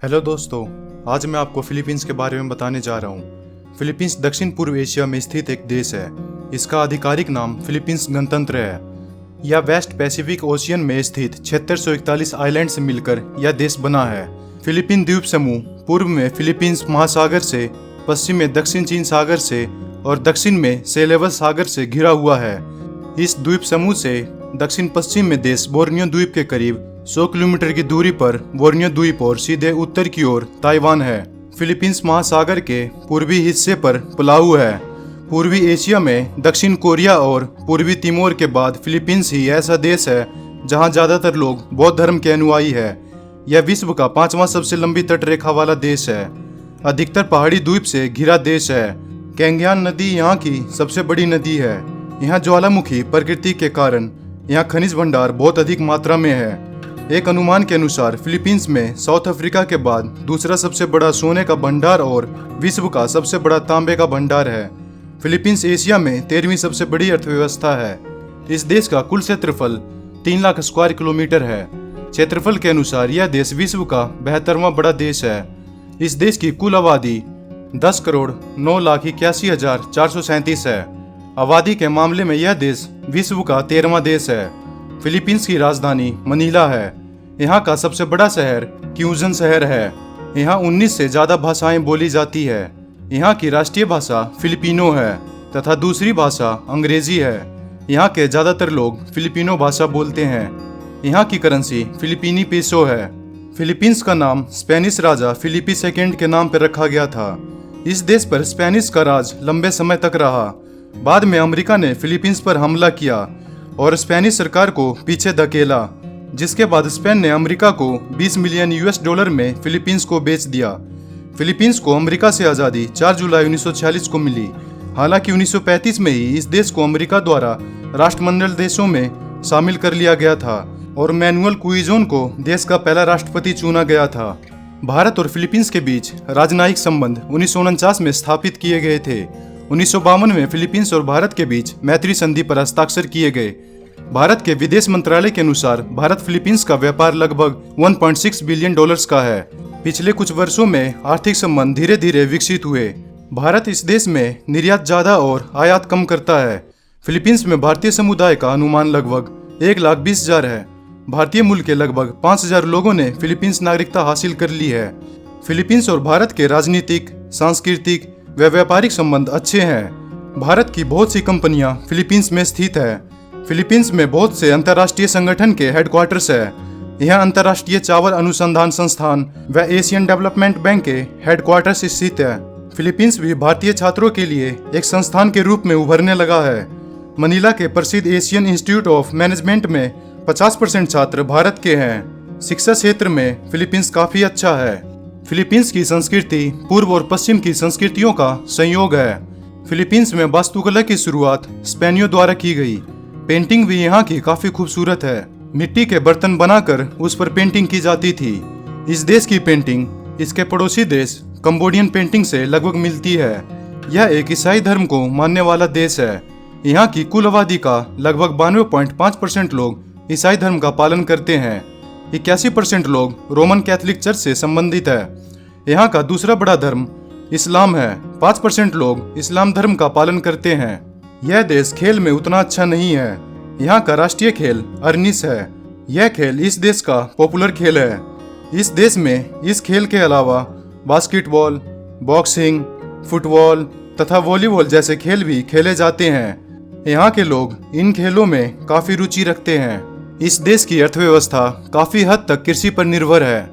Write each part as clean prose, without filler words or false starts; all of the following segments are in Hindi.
हेलो दोस्तों, आज मैं आपको फिलीपींस के बारे में बताने जा रहा हूँ। फिलीपींस दक्षिण पूर्व एशिया में स्थित एक देश है। इसका आधिकारिक नाम फिलीपींस गणतंत्र है। यह वेस्ट पैसिफिक ओशियन में स्थित 7641 आइलैंड से मिलकर यह देश बना है। फिलीपीन द्वीप समूह पूर्व में फिलीपींस महासागर से, पश्चिम में दक्षिण चीन सागर से और दक्षिण में सेलेवस सागर से घिरा हुआ है। इस द्वीप समूह से दक्षिण पश्चिम में देश बोर्नियो द्वीप के करीब 100 किलोमीटर की दूरी पर बोर्नियो द्वीप और सीधे उत्तर की ओर ताइवान है। फिलीपींस महासागर के पूर्वी हिस्से पर पलाऊ है। पूर्वी एशिया में दक्षिण कोरिया और पूर्वी तिमोर के बाद फिलीपींस ही ऐसा देश है जहां ज्यादातर लोग बौद्ध धर्म के अनुयायी है। यह विश्व का 5वां सबसे लंबी तटरेखा वाला देश है। अधिकतर पहाड़ी द्वीप से घिरा देश है। कैंगयान नदी यहाँ की सबसे बड़ी नदी है। यहाँ ज्वालामुखी प्रकृति के कारण यहाँ खनिज भंडार बहुत अधिक मात्रा में है। एक अनुमान के अनुसार फिलीपींस में साउथ अफ्रीका के बाद दूसरा सबसे बड़ा सोने का भंडार और विश्व का सबसे बड़ा तांबे का भंडार है। फिलीपींस एशिया में 13वीं सबसे बड़ी अर्थव्यवस्था है। इस देश का कुल क्षेत्रफल 3 लाख स्क्वायर किलोमीटर है। क्षेत्रफल के अनुसार यह देश विश्व का 72वां बड़ा देश है। इस देश की कुल आबादी 10,09,81,437 है। आबादी के मामले में यह देश विश्व का 13वां देश है। फिलीपींस की राजधानी मनीला है। यहाँ का सबसे बड़ा शहर क्यूजन शहर है। यहाँ 19 से ज़्यादा भाषाएं बोली जाती है। यहाँ की राष्ट्रीय भाषा फिलिपिनो है तथा दूसरी भाषा अंग्रेजी है। यहाँ के ज़्यादातर लोग फिलिपिनो भाषा बोलते हैं। यहाँ की करेंसी फिलिपीनी पेसो है। फिलीपींस का नाम स्पेनिश राजा फिलिपी II के नाम पर रखा गया था। इस देश पर स्पेनिश का राज लंबे समय तक रहा। बाद में अमेरिका ने फिलीपींस पर हमला किया और स्पेनिश सरकार को पीछे धकेला, जिसके बाद स्पेन ने अमेरिका को $20 मिलियन में फिलीपींस को बेच दिया। फिलीपींस को अमेरिका से आज़ादी 4 जुलाई 1946 को मिली। हालांकि 1935 में ही इस देश को अमेरिका द्वारा राष्ट्रमंडल देशों में शामिल कर लिया गया था और मैनुअल क्विजोन को देश का पहला राष्ट्रपति चुना गया था। भारत और फिलीपींस के बीच राजनयिक संबंध 1949 में स्थापित किए गए थे। 1952 में फिलीपींस और भारत के बीच मैत्री संधि पर हस्ताक्षर किए गए। भारत के विदेश मंत्रालय के अनुसार भारत फिलीपींस का व्यापार लगभग $1.6 बिलियन का है। पिछले कुछ वर्षों में आर्थिक संबंध धीरे धीरे विकसित हुए। भारत इस देश में निर्यात ज्यादा और आयात कम करता है। फिलीपींस में भारतीय समुदाय का अनुमान लगभग 1,20,000 है। भारतीय मूल के लगभग 5,000 लोगों ने फिलीपींस नागरिकता हासिल कर ली है। फिलीपींस और भारत के राजनीतिक, सांस्कृतिक व व्यापारिक संबंध अच्छे हैं। भारत की बहुत सी कंपनियां फिलीपींस में स्थित है। फिलीपींस में बहुत से अंतर्राष्ट्रीय संगठन के हेडक्वार्टर्स है। यहाँ अंतर्राष्ट्रीय चावल अनुसंधान संस्थान व एशियन डेवलपमेंट बैंक के हेडक्वार्टर्स स्थित है। फिलीपींस भी भारतीय छात्रों के लिए एक संस्थान के रूप में उभरने लगा है। मनीला के प्रसिद्ध एशियन इंस्टीट्यूट ऑफ मैनेजमेंट में 50% छात्र भारत के हैं। शिक्षा क्षेत्र में फिलीपींस काफी अच्छा है। फिलीपींस की संस्कृति पूर्व और पश्चिम की संस्कृतियों का संयोग है। फिलीपींस में वास्तुकला की शुरुआत स्पेनियों द्वारा की गई। पेंटिंग भी यहाँ की काफी खूबसूरत है। मिट्टी के बर्तन बनाकर उस पर पेंटिंग की जाती थी। इस देश की पेंटिंग इसके पड़ोसी देश कंबोडियन पेंटिंग से लगभग मिलती है। यह एक ईसाई धर्म को मानने वाला देश है। यहाँ की कुल आबादी का लगभग 92.5% लोग ईसाई धर्म का पालन करते हैं। 81% लोग रोमन कैथोलिक चर्च से संबंधित है। यहाँ का दूसरा बड़ा धर्म इस्लाम है। 5% लोग इस्लाम धर्म का पालन करते हैं। यह देश खेल में उतना अच्छा नहीं है। यहाँ का राष्ट्रीय खेल अर्निस है। यह खेल इस देश का पॉपुलर खेल है। इस देश में इस खेल के अलावा बास्केटबॉल, बॉक्सिंग, फुटबॉल तथा वॉलीबॉल जैसे खेल भी खेले जाते हैं। यहाँ के लोग इन खेलों में काफी रुचि रखते हैं। इस देश की अर्थव्यवस्था काफी हद तक कृषि पर निर्भर है।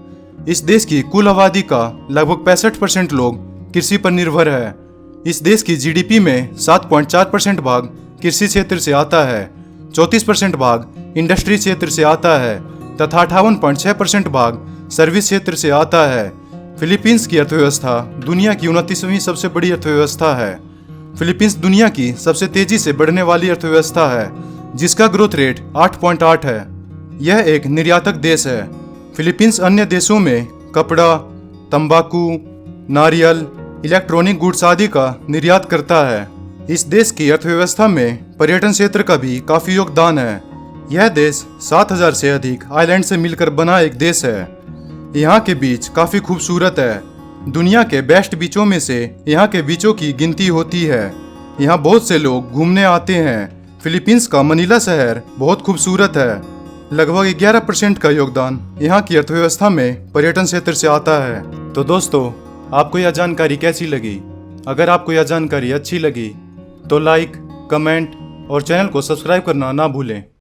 इस देश की कुल आबादी का लगभग 65% लोग कृषि पर निर्भर है। इस देश की जीडीपी में 7.4% भाग कृषि क्षेत्र से आता है, 34% भाग इंडस्ट्री क्षेत्र से आता है तथा 58.6% भाग सर्विस क्षेत्र से आता है। फिलीपींस की अर्थव्यवस्था दुनिया की 29वीं सबसे बड़ी अर्थव्यवस्था है। फिलीपींस दुनिया की सबसे तेजी से बढ़ने वाली अर्थव्यवस्था है, जिसका ग्रोथ रेट 8.8 है। यह एक निर्यातक देश है। फिलीपींस अन्य देशों में कपड़ा, तंबाकू, नारियल, इलेक्ट्रॉनिक गुड्स आदि का निर्यात करता है। इस देश की अर्थव्यवस्था में पर्यटन क्षेत्र का भी काफी योगदान है। यह देश 7,000 से अधिक आइलैंड से मिलकर बना एक देश है। यहाँ के बीच काफी खूबसूरत है। दुनिया के बेस्ट बीचों में से यहाँ के बीचों की गिनती होती है। यहाँ बहुत से लोग घूमने आते हैं। फिलीपींस का मनीला शहर बहुत खूबसूरत है। लगभग 11% का योगदान यहाँ की अर्थव्यवस्था में पर्यटन क्षेत्र से आता है। तो दोस्तों, आपको यह जानकारी कैसी लगी? अगर आपको यह जानकारी अच्छी लगी तो लाइक, कमेंट और चैनल को सब्सक्राइब करना ना भूलें।